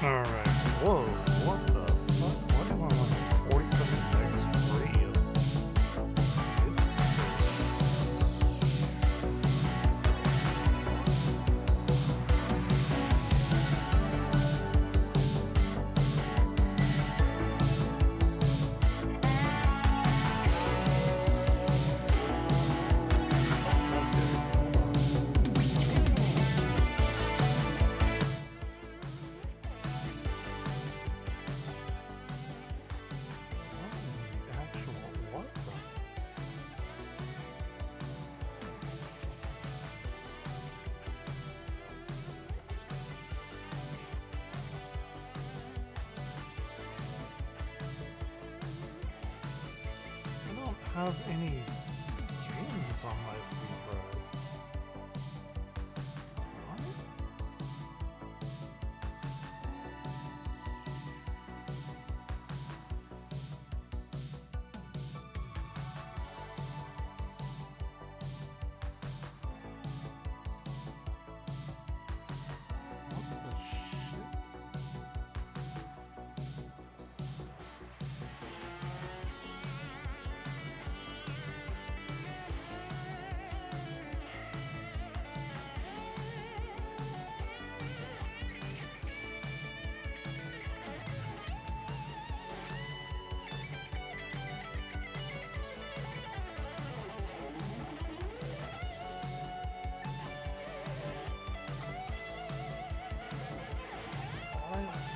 Alright. Whoa, what the fuck? Why do I want 47 bags free of disk space? Have any games on my C drive. What? What the shit?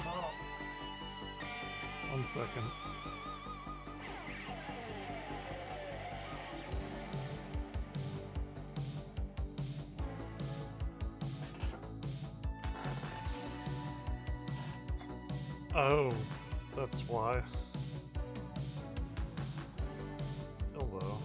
Stop. 1 second. Oh, that's why. Still though.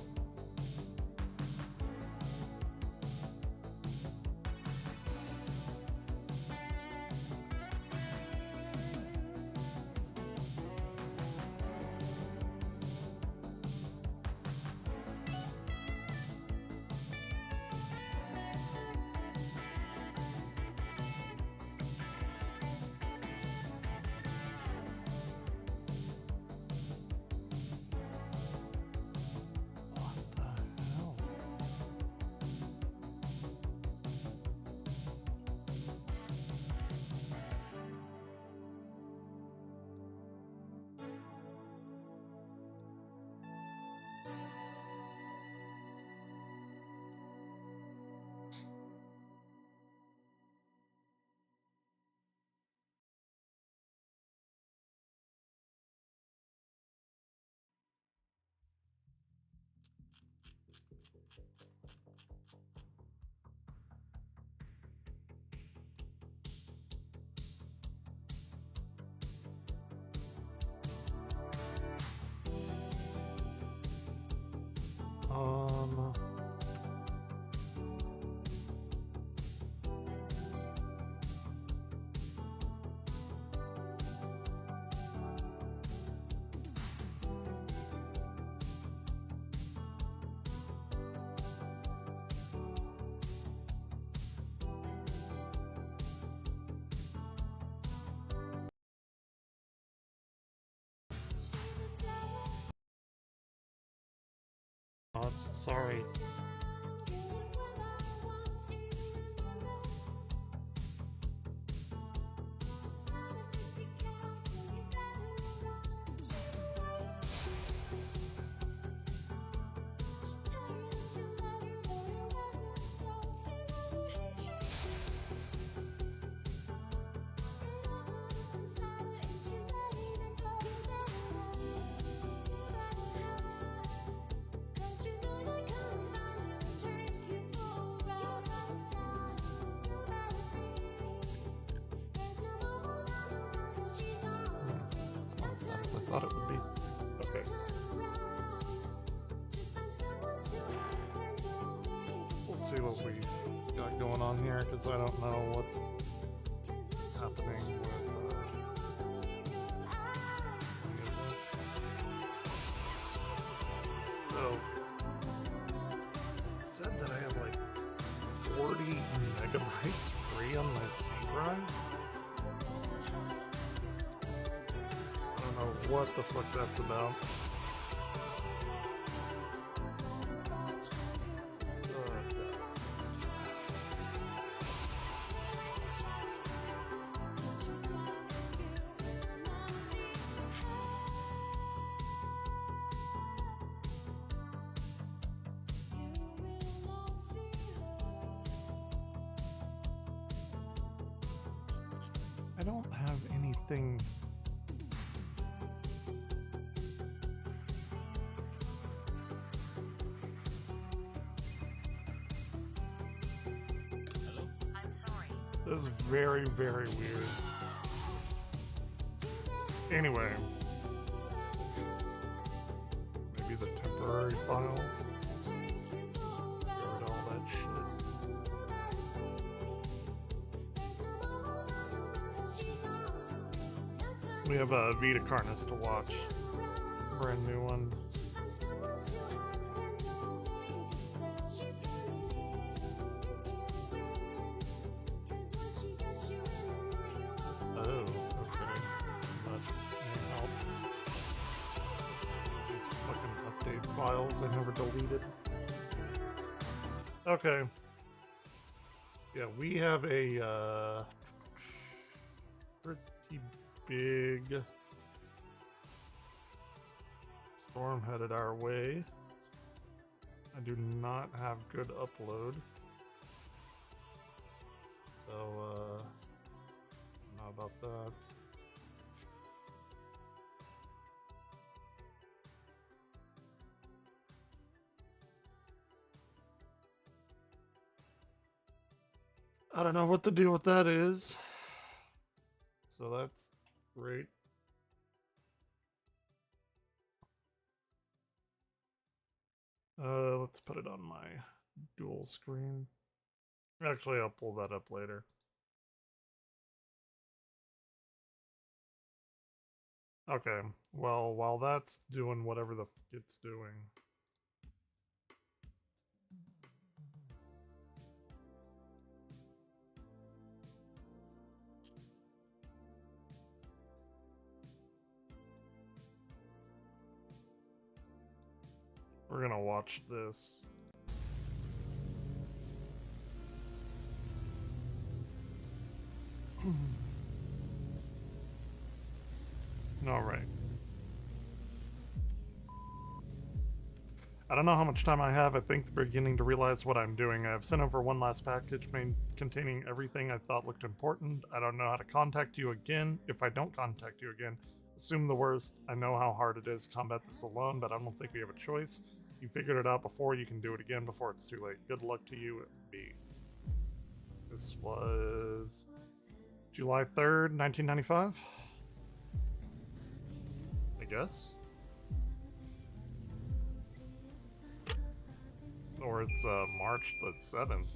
Um, sorry. As I thought it would be. Okay. We'll see what we got going on here, because I don't know what's happening with any of this. So, it said that I have like 40 megabytes free on my C drive. know what the fuck that's about. I don't have anything. Hello? I'm sorry. This is very, very weird. Anyway. Maybe the temporary files. Get rid of all that shit. We have a Vita Carnus to watch. Brand new one. Oh, okay. That may help. These fucking update files I never deleted. Okay. Yeah, we have a pretty big storm headed our way. I do not have good upload. So, I don't know about that. I don't know what to do with that is. So that's great. Let's put it on my dual screen. Actually, I'll pull that up later. Okay, well, while that's doing whatever the f it's doing. We're gonna watch this. All right. I don't know how much time I have. I think they're beginning to realize what I'm doing. I've sent over one last package containing everything I thought looked important. I don't know how to contact you again. If I don't contact you again, assume the worst. I know how hard it is to combat this alone, but I don't think we have a choice. You figured it out before. You can do it again before it's too late. Good luck to you, B. This was July 3rd, 1995. I guess. Or it's March the 7th.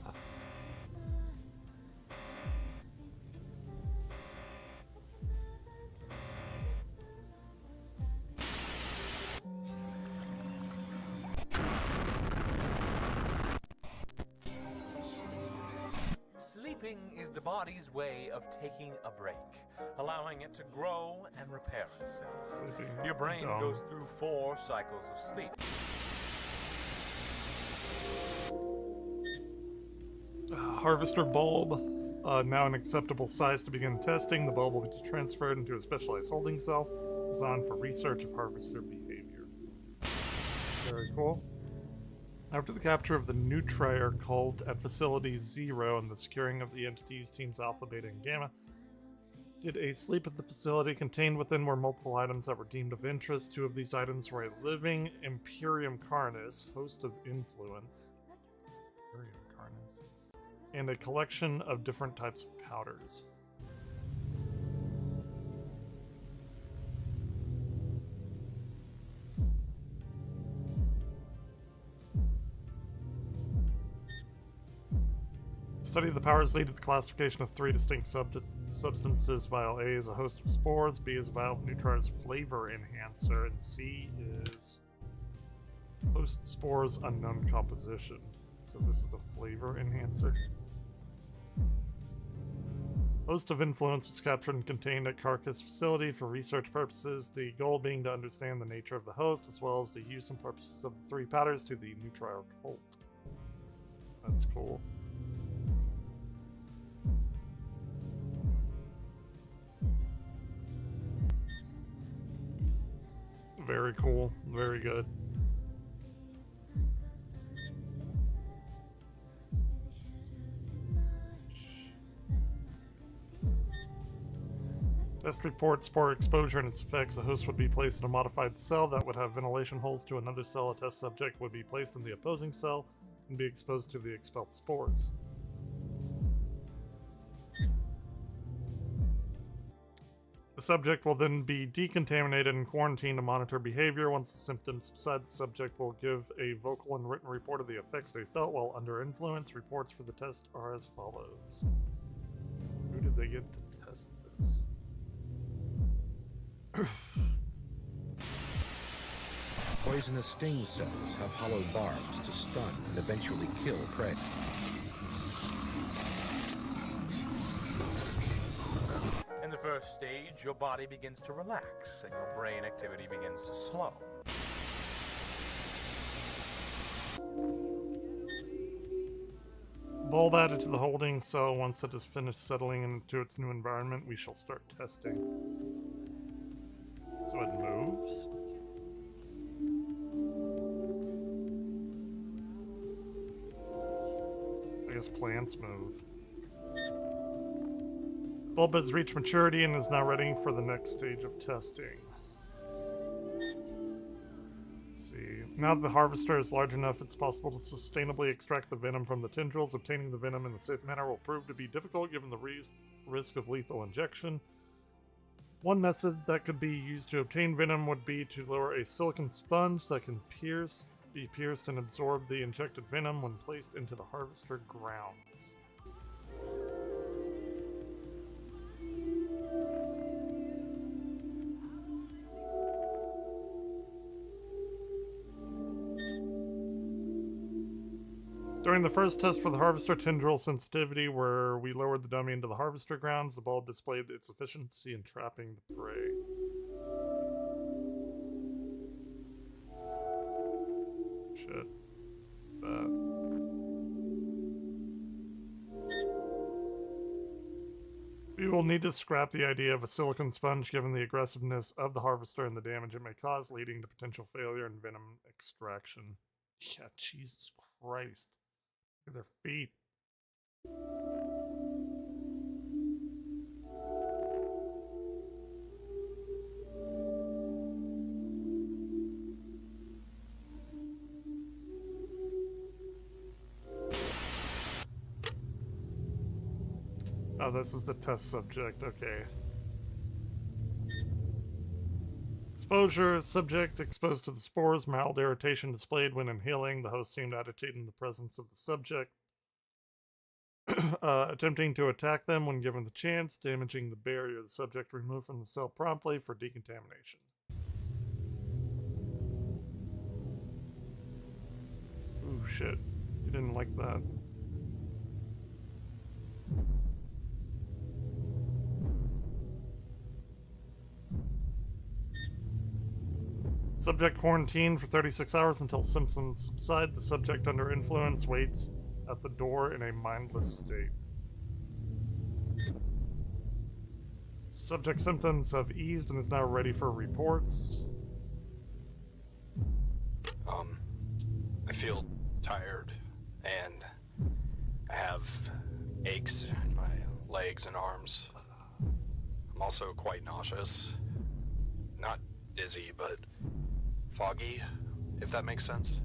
Sleeping is the body's way of taking a break, allowing it to grow and repair itself. Your brain goes through 4 cycles of sleep. Harvester bulb, now an acceptable size to begin testing. The bulb will be transferred into a specialized holding cell designed for research of harvester behavior. Very cool. After the capture of the Nutrier cult at Facility Zero and the securing of the entities Teams Alpha, Beta, and Gamma, did a sleep at the facility. Contained within were multiple items that were deemed of interest. 2 of these items were a living Imperium Carnis, host of influence, Imperium Carnis, and a collection of different types of powders. Study of the powers lead to the classification of 3 distinct substances. Vial A is a host of spores, B is a vial of Nutrier's flavor enhancer, and C is host spores unknown composition. So this is the flavor enhancer. Host of influence was captured and contained at Carcass facility for research purposes, the goal being to understand the nature of the host as well as the use and purposes of the three powders to the neutral cult. That's cool. Very cool. Very good. Test reports for exposure and its effects. The host would be placed in a modified cell that would have ventilation holes to another cell. A test subject would be placed in the opposing cell and be exposed to the expelled spores. The subject will then be decontaminated and quarantined to monitor behavior. Once the symptoms subside, the subject will give a vocal and written report of the effects they felt while under influence. Reports for the test are as follows. Who did they get to test this? Poisonous sting cells have hollow barbs to stun and eventually kill prey. In the first stage, your body begins to relax and your brain activity begins to slow. Bulb added to the holding cell. Once it is finished settling into its new environment, we shall start testing. So it moves. I guess plants move. Bulb has reached maturity and is now ready for the next stage of testing. Let's see. Now that the harvester is large enough, it's possible to sustainably extract the venom from the tendrils. Obtaining the venom in a safe manner will prove to be difficult given the risk of lethal injection. One method that could be used to obtain venom would be to lower a silicon sponge that can be pierced and absorb the injected venom when placed into the harvester grounds. During the first test for the harvester tendril sensitivity, where we lowered the dummy into the harvester grounds, the bulb displayed its efficiency in trapping the prey. Shit. We will need to scrap the idea of a silicon sponge given the aggressiveness of the harvester and the damage it may cause, leading to potential failure in venom extraction. Yeah, Jesus Christ. Look at their feet. Oh, this is the test subject. Okay. Exposure. Subject exposed to the spores. Mild irritation displayed when inhaling. The host seemed agitated in the presence of the subject. Attempting to attack them when given the chance. Damaging the barrier. The subject removed from the cell promptly for decontamination. Ooh, shit. You didn't like that. Subject quarantined for 36 hours until symptoms subside. The subject under influence waits at the door in a mindless state. Subject symptoms have eased and is now ready for reports. I feel tired and I have aches in my legs and arms. I'm also quite nauseous. Not dizzy, but foggy, if that makes sense.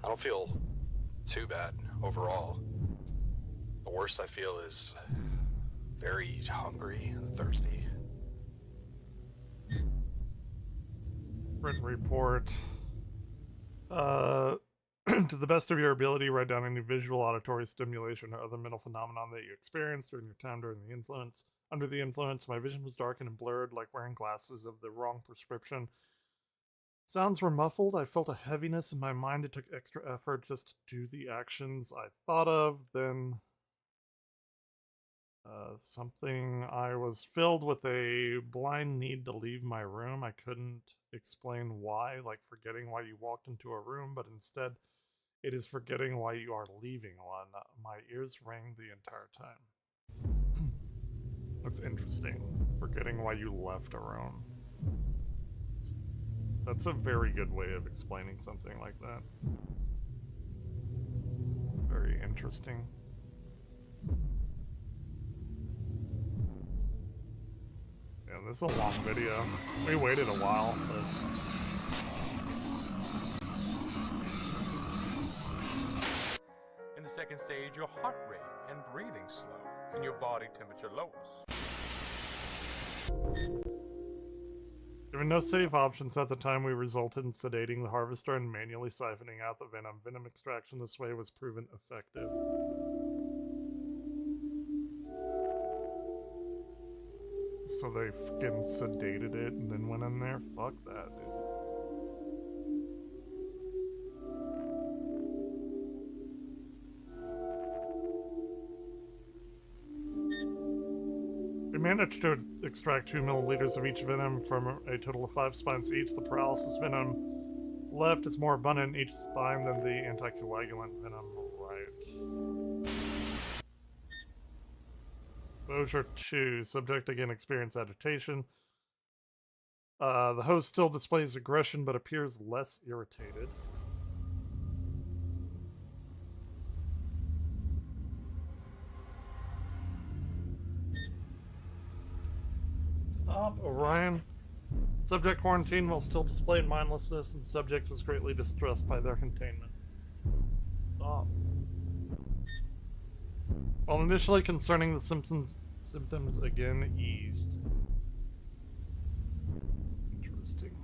I don't feel too bad overall. The worst I feel is very hungry and thirsty. Written report. To the best of your ability, write down any visual, auditory stimulation or other mental phenomenon that you experienced during your time under the influence. My vision was darkened and blurred, like wearing glasses of the wrong prescription. Sounds were muffled. I felt a heaviness in my mind. It took extra effort just to do the actions I thought of. Then Something I was filled with a blind need to leave my room. I couldn't explain why, like forgetting why you walked into a room, but instead it is forgetting why you are leaving one. My ears rang the entire time. That's interesting. Forgetting why you left a room. That's a very good way of explaining something like that. Very interesting. Yeah, this is a long video. We waited a while, but... In the second stage, your heart rate and breathing slow, and your body temperature lowers. Given no save options at the time, we resulted in sedating the harvester and manually siphoning out the venom. Venom extraction this way was proven effective. So they fucking sedated it and then went in there? Fuck that, dude. We managed to extract 2 milliliters of each venom from a total of 5 spines each. The paralysis venom left is more abundant in each spine than the anticoagulant venom right. Exposure 2. Subject again experience agitation. The host still displays aggression but appears less irritated. Stop, Orion. Subject quarantined while still displaying mindlessness, and subject was greatly distressed by their containment. Stop. While initially concerning, the symptoms again eased. Interesting.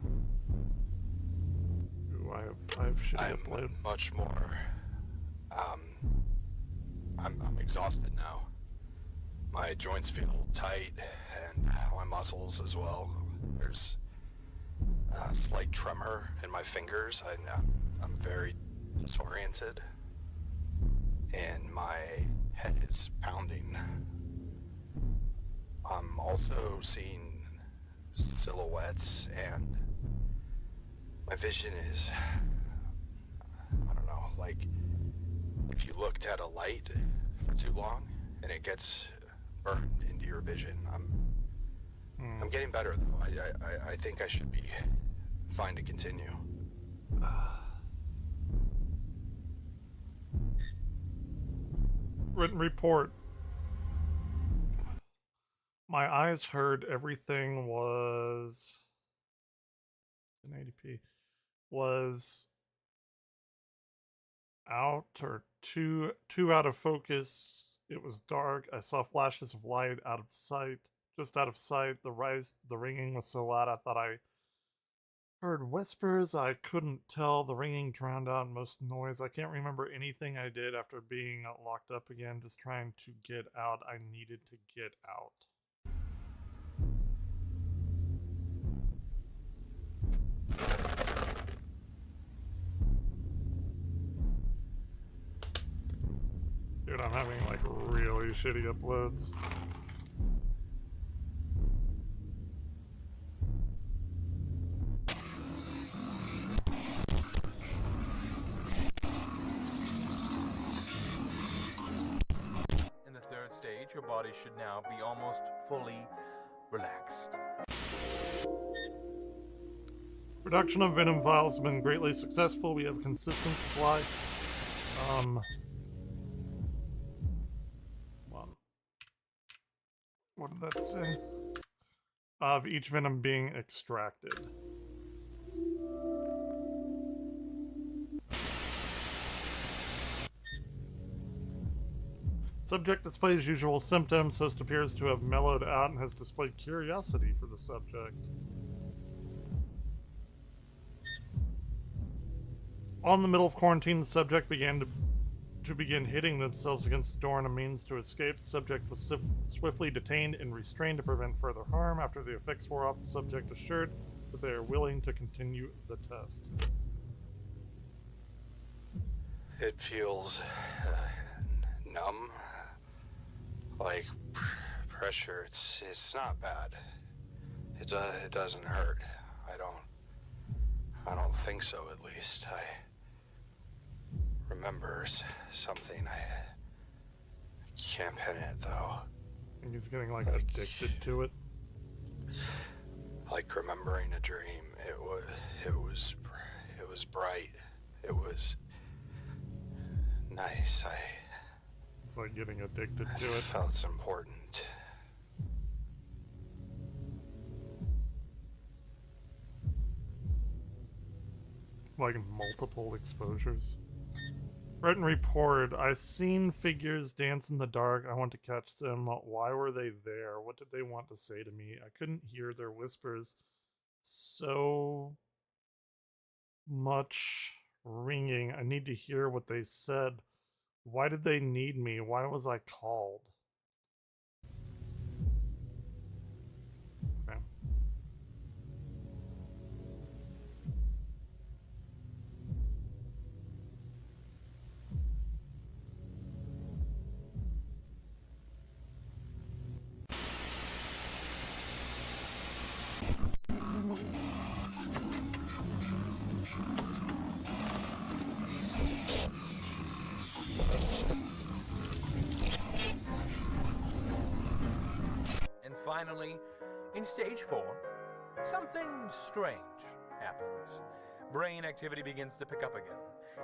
Ooh, I have shit to upload. Much more. I'm exhausted now. My joints feel tight, and my muscles as well. There's a slight tremor in my fingers. I'm very disoriented, and my head is pounding. I'm also seeing silhouettes, and my vision is, I don't know, like if you looked at a light for too long and it gets burned into your vision. I'm getting better though. I think I should be fine to continue. Written report. My eyes heard everything was in 80p was out or too out of focus. It was dark. I saw flashes of light out of sight, just out of sight. The ringing was so loud I thought I heard whispers. I couldn't tell. The ringing drowned out most noise. I can't remember anything I did after being locked up again, just trying to get out. I needed to get out. Dude, I'm having like really shitty uploads. In the third stage, your body should now be almost fully relaxed. Production of venom vials has been greatly successful. We have a consistent supply. What did that say? Of each venom being extracted. Subject displays usual symptoms. Host appears to have mellowed out and has displayed curiosity for the subject. On the middle of quarantine, the subject began to begin hitting themselves against the door in a means to escape. The subject was swiftly detained and restrained to prevent further harm. After the effects wore off, the subject assured that they are willing to continue the test. It feels numb, like pressure. It's not bad. It doesn't hurt. I don't think so, at least. I remember something. I can't pin it, though. And he's getting, like, addicted to it. Like remembering a dream. It was bright. It was nice. It's like getting addicted to it. Felt it's important. Like multiple exposures. Written report. I seen figures dance in the dark. I want to catch them. Why were they there? What did they want to say to me? I couldn't hear their whispers. So much ringing. I need to hear what they said. Why did they need me? Why was I called? Okay. And finally, in stage 4, something strange happens. Brain activity begins to pick up again,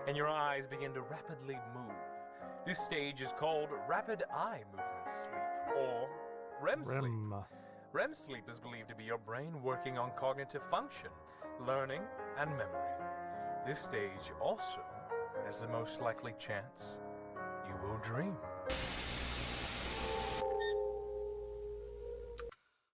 and your eyes begin to rapidly move. This stage is called rapid eye movement sleep, or REM sleep. REM sleep is believed to be your brain working on cognitive function, learning, and memory. This stage also has the most likely chance you will dream.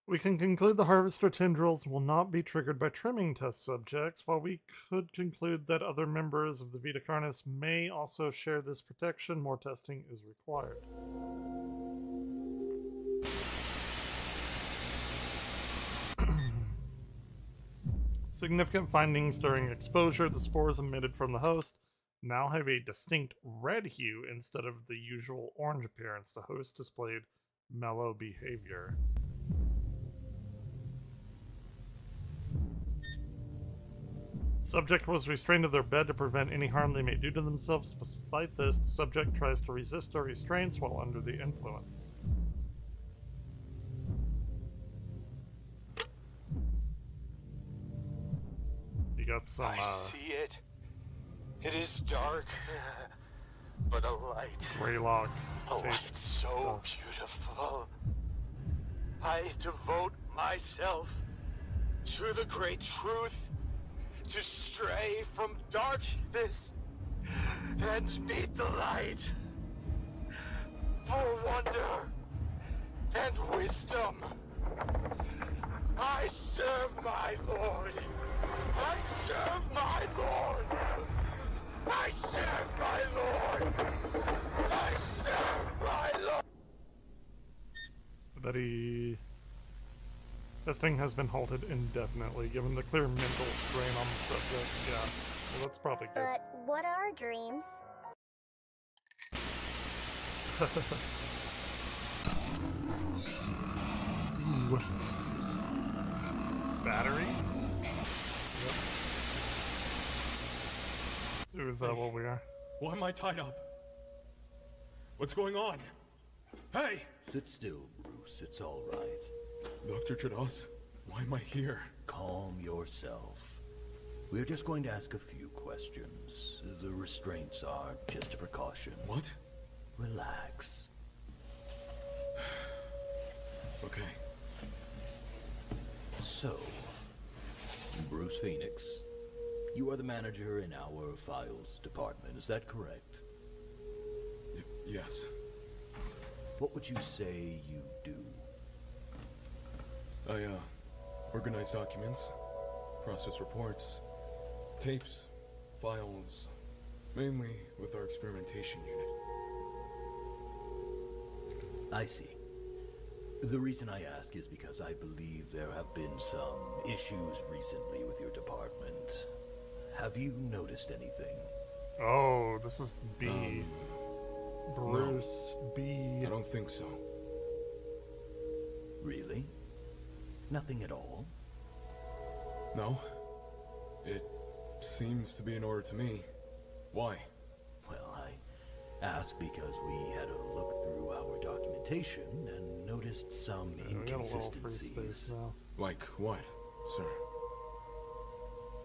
We can conclude the harvester tendrils will not be triggered by trimming test subjects, while we could conclude that other members of the Vita Carnis may also share this protection. More testing is required. Significant findings during exposure. The spores emitted from the host now have a distinct red hue instead of the usual orange appearance. The host displayed mellow behavior. Subject was restrained to their bed to prevent any harm they may do to themselves. Despite this, the subject tries to resist their restraints while under the influence. You got some, I see it. It is dark, but a light. Greylock. A light so beautiful. I devote myself to the great truth, to stray from darkness and meet the light. For wonder and wisdom, I serve my Lord. I serve my Lord. I serve my Lord. I serve my Lord. Betty. Testing has been halted indefinitely, given the clear mental strain on the subject. Yeah, well, that's probably good. But what are dreams? Ooh. Batteries? Yep. Is that what we are? Why am I tied up? What's going on? Hey! Sit still, Bruce. It's all right. Dr. Trados, why am I here? Calm yourself. We're just going to ask a few questions. The restraints are just a precaution. What? Relax. Okay. So, Bruce Phoenix, you are the manager in our files department, is that correct? Yes. What would you say you do? I, organize documents, process reports, tapes, files, mainly with our experimentation unit. I see. The reason I ask is because I believe there have been some issues recently with your department. Have you noticed anything? Oh, this is B. Bruce, no. B. I don't think so. Really? Nothing at all? No. It seems to be in order to me. Why? Well, I ask because we had a look through our documentation and noticed some We got a little free space inconsistencies. now. Like what, sir?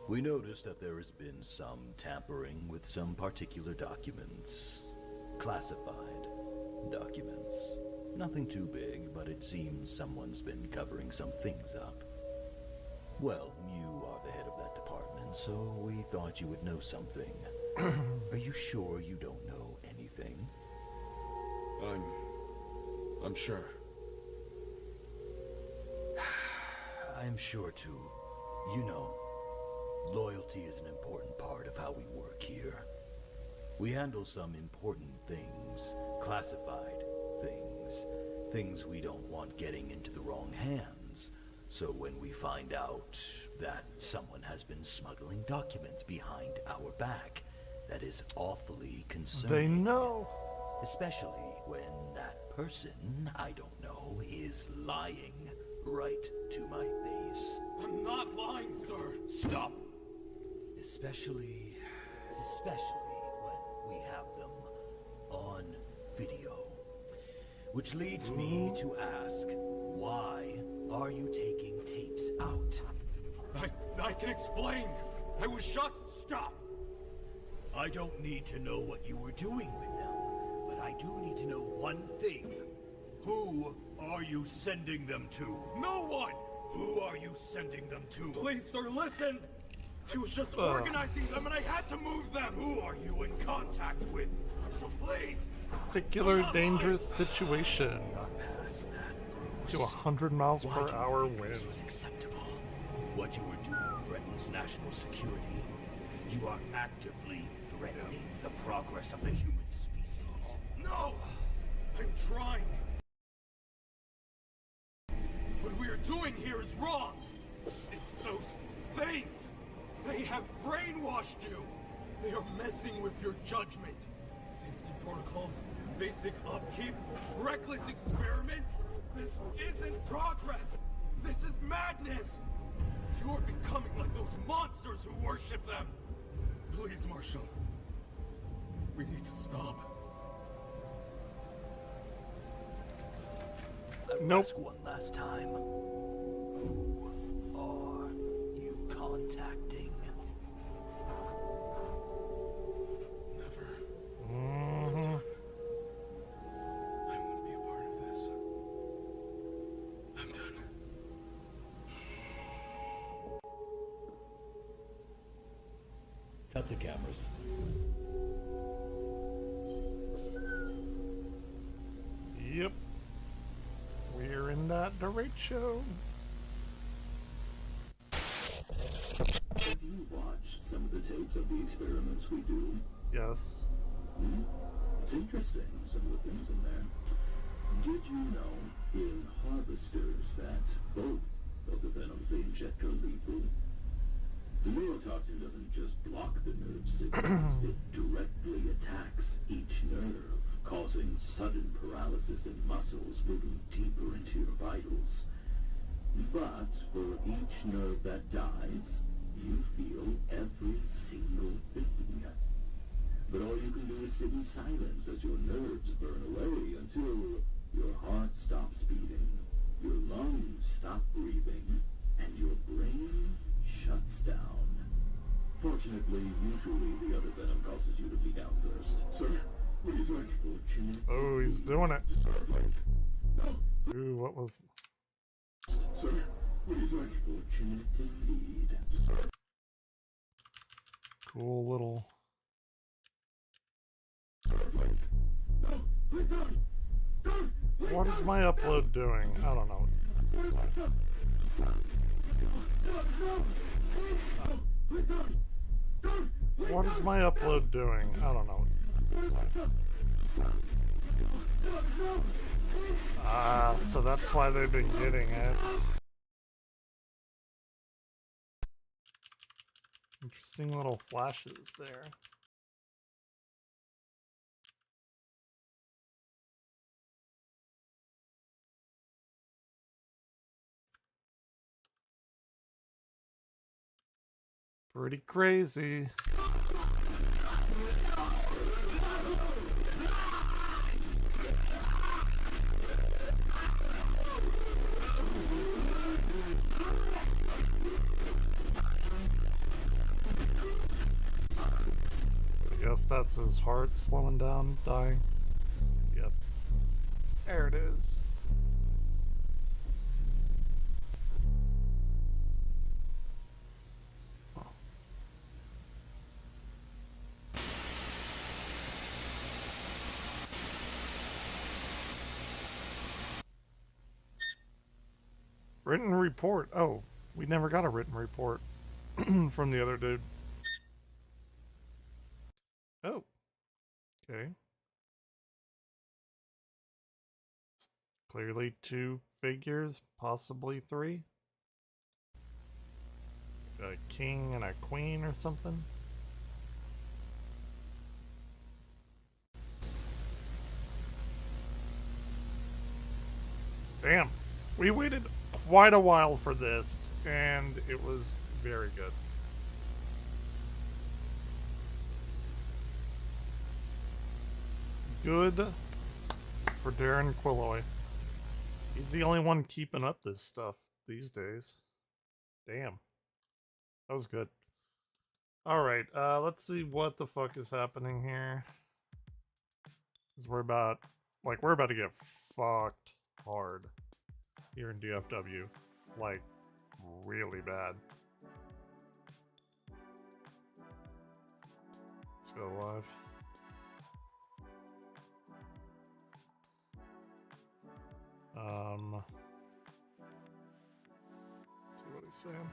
We noticed that there has been some tampering with some particular documents. Classified documents. Nothing too big, but it seems someone's been covering some things up. Well, you are the head of that department, so we thought you would know something. Are you sure you don't know anything? I'm sure. I'm sure too. You know, loyalty is an important part of how we work here. We handle some important things, classified things, things we don't want getting into the wrong hands. So when we find out that someone has been smuggling documents behind our back, that is awfully concerning. They know. Especially when that person, I don't know, is lying right to my face. I'm not lying, sir. Stop! Especially when we have them on video. Which leads me to ask, why are you taking tapes out? I can explain. I was just... Stop! I don't need to know what you were doing with them, but I do need to know one thing. Who are you sending them to? No one! Who are you sending them to? Please, sir, listen! I was just organizing them and I had to move them! Who are you in contact with? Marshal, please! Particular dangerous situation. We are past that, To Bruce. 100 miles Why per do you hour think wind. this was acceptable? What you were doing threatens national security. You are actively threatening the progress of the human species. No! I'm trying! What we are doing here is wrong! It's those things! They have brainwashed you! They are messing with your judgment. Safety protocols, basic upkeep, reckless experiments. This isn't progress! This is madness! You're becoming like those monsters who worship them! Please, Marshal. We need to stop. Nope. Ask one last time. Who are you contacting? Never. Mhm. I won't be a part of this. I'm done. Cut the cameras. Yep. We're in that Derecho. Have you watched some of the tapes of the experiments we do? Yes. It's interesting, some of the things in there. Did you know in harvesters that both of the venoms they inject are lethal? The neurotoxin doesn't just block the nerve signals, it directly attacks each nerve, causing sudden paralysis in muscles moving deeper into your vitals. But for each nerve that dies, you feel every single thing. But all you can do is sit in silence as your nerves burn away until your heart stops beating, your lungs stop breathing, and your brain shuts down. Fortunately, usually the other venom causes you to bleed out first. Sir, what are you doing? Fortunately, Oh, he's doing it. sir, please. No, Ooh, what was... sir, what are you doing? Fortunate indeed. Sir. Cool little... Sir, please. No, please don't. Don't. Please What is my upload doing? I don't know. It's not- Please don't. Don't. What is my upload doing? I don't know. It's not- Ah, so that's why they've been getting it. Interesting little flashes there. Pretty crazy. I guess that's his heart slowing down, dying. Yep. There it is. Written report. Oh, we never got a written report from the other dude. Oh. Okay. Clearly 2 figures, possibly 3. A king and a queen or something. Damn. We waited quite a while for this, and it was very good. Good for Darren Quilloy. He's the only one keeping up this stuff these days. Damn. That was good. Alright, let's see what the fuck is happening here. 'Cause we're about to get fucked hard here in DFW. Like, really bad. Let's go live. Let's see what he's saying.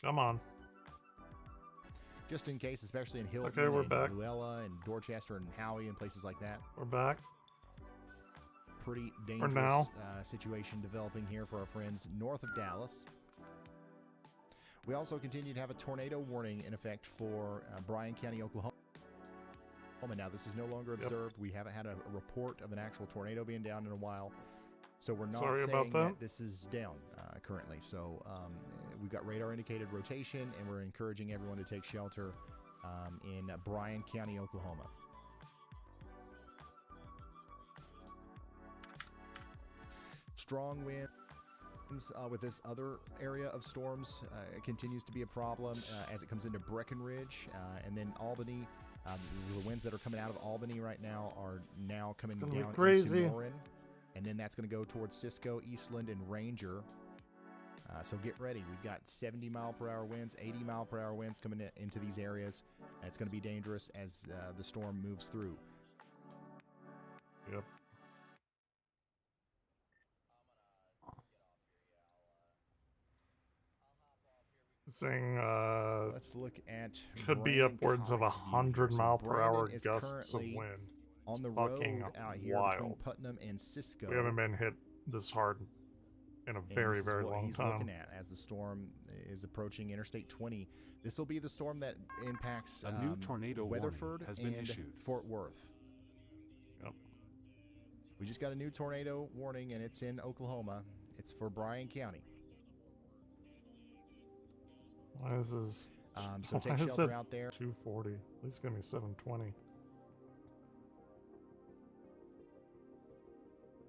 Come on. Just in case, especially in Hilton Okay, we're and back. Luella and Dorchester and Howie and places like that. We're back. Pretty now. dangerous situation developing here for our friends north of Dallas. We also continue to have a tornado warning in effect for Bryan County, Oklahoma. Now, this is no longer observed. We haven't had a report of an actual tornado being down in a while. So we're not Sorry saying about that. this is down currently. So we've got radar indicated rotation, and we're encouraging everyone to take shelter in Bryan County, Oklahoma. Strong winds with this other area of storms continues to be a problem as it comes into Breckenridge and then Albany. The winds that are coming out of Albany right now are now coming down into Warren. And then that's going to go towards Cisco, Eastland, and Ranger. So get ready. We've got 70-mile-per-hour winds, 80-mile-per-hour winds coming into these areas. And it's going to be dangerous as the storm moves through. Yep. Saying let's look at could be upwards of 100-mile-per-hour gusts of wind. On the fucking road out here between Putnam and Cisco. We haven't been hit this hard in a very, very long time. Looking at as the storm is approaching Interstate 20. This will be the storm that impacts a new tornado Weatherford has been and issued. Fort Worth. Yep. We just got a new tornado warning, and it's in Oklahoma. It's for Bryan County. Why is this? So take shelter out there. 240. At least give me 720.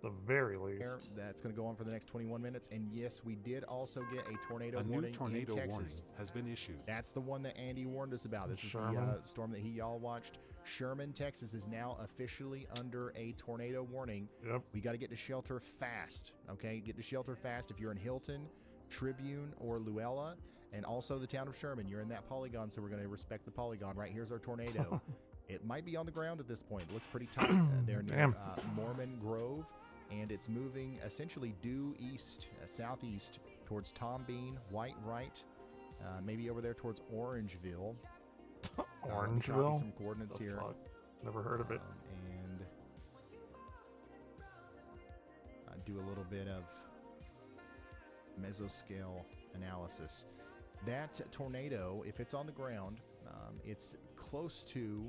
The very least. That's going to go on for the next 21 minutes. And yes, we did also get a tornado warning new tornado in Texas. warning has been issued. That's the one that Andy warned us about. This is the storm that y'all watched. Sherman, Texas is now officially under a tornado warning. Yep. We got to get to shelter fast. Okay, get to shelter fast if you're in Hilton, Tribune, or Luella. And also the town of Sherman. You're in that polygon, so we're going to respect the polygon. Right, here's our tornado. It might be on the ground at this point. It looks pretty tight. They're near Mormon Grove. And it's moving essentially due east, southeast, towards Tom Bean, White Wright, maybe over there towards Orangeville. Orangeville? Some coordinates here. Fuck? Never heard of it. And do a little bit of mesoscale analysis. That tornado, if it's on the ground, it's close to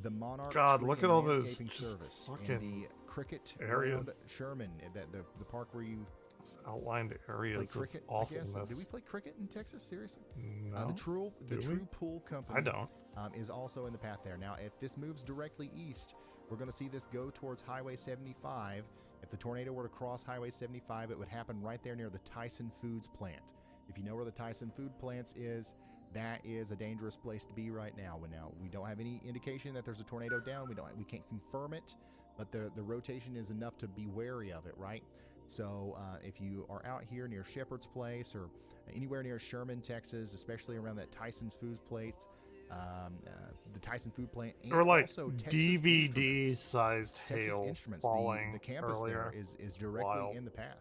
The Monarch God, Tree look and at all those Landscaping just Service in fucking the Cricket areas. Road, Sherman, the park where you Just outlined play areas of cricket. I guess. awfulness. Do we play cricket in Texas? Seriously? No. The True Do we? Pool Company. I don't. Is also in the path there. Now, if this moves directly east, we're going to see this go towards Highway 75. If the tornado were to cross Highway 75, it would happen right there near the Tyson Foods plant. If you know where the Tyson Food Plants is, that is a dangerous place to be right now. We don't have any indication that there's a tornado down. We can't confirm it, but the rotation is enough to be wary of it, right? So if you are out here near Shepherd's Place or anywhere near Sherman, Texas, especially around that Tyson Foods place, the Tyson Food Plant, and Or like also Texas DVD-sized Texas hail Instruments, falling the campus earlier. there is directly Wild. in the path.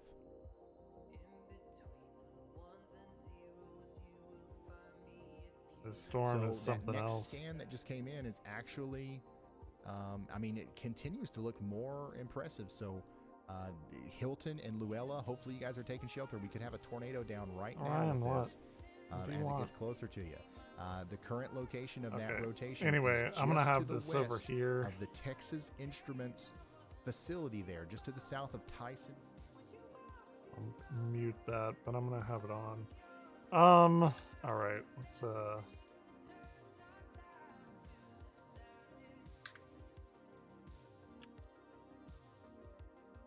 This storm is So that something next else. scan that just came in is actually, I mean, it continues to look more impressive. So Hilton and Luella, hopefully you guys are taking shelter. We could have a tornado down right now Ryan, with what? this What do you as it want? gets closer to you. The current location of that Okay. rotation Anyway, is I'm gonna just have to the this over west here. of the Texas Instruments facility there, just to the south of Tyson. I'll mute that, but I'm gonna have it on. All right. Let's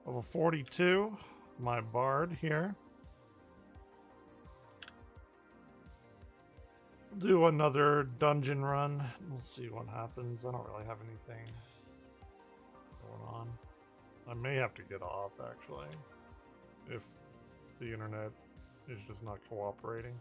level 42, my bard here. Do another dungeon run. We'll see what happens. I don't really have anything going on. I may have to get off actually if the internet is just not cooperating.